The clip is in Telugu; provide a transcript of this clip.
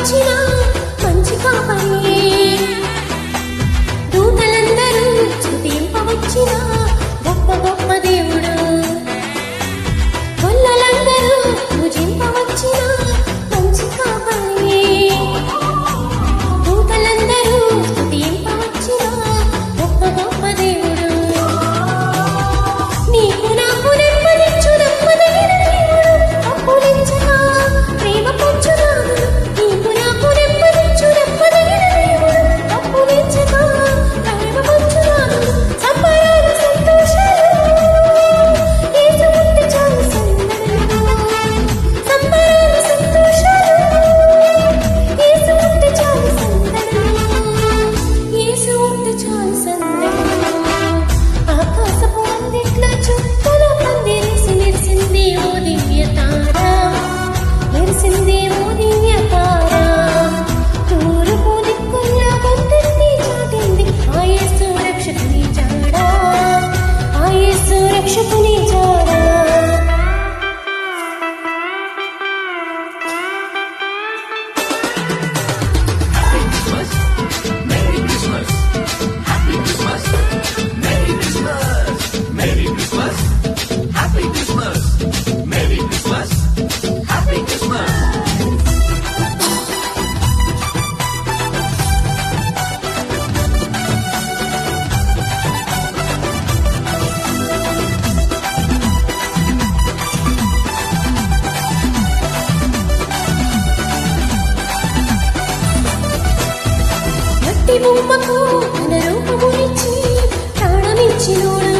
వచ్చిన మంచి కాపరి దూతలందరూ స్తుతింపవచ్చిన గొప్ప గొప్ప దేవుడు గొల్లలందరూ పూజింపవచ్చిన మంచి కాపరి దూతలందరూ స్తుతింపవచ్చిన గొప్ప గొప్ప దేవుడు నీకు నాకు నెమ్మదించు నమ్మదగిన దేవుడు అప్పులించక ప్రేమ పంచుదాము నీకు నాకు నెమ్మదించు నమ్మదగిన దేవుడు అప్పులించక ప్రేమ పంచుదాము సంబరాలు సంతోషాలు యేసు ఉంటే చాలు సందడి సంబరాలు సంతోషాలు యేసు ఉంటే చాలు సందడి యేసు ఉంటే చాలు సందడి ఆకాశపు అందిట్ల చుక్కల పందిరేసి మెరిసింది ఓ దివ్య తార మెరిసింది ఓ దివ్య తార తూర్పు దిక్కుల పొద్దెత్తి చాటింది ఆ యేసు రక్షకుని జాడ ఆ యేసు రక్షకుని జాడ మట్టి బొమ్మకు తన రూపమునిచ్చి ప్రాణమిచ్చినోడు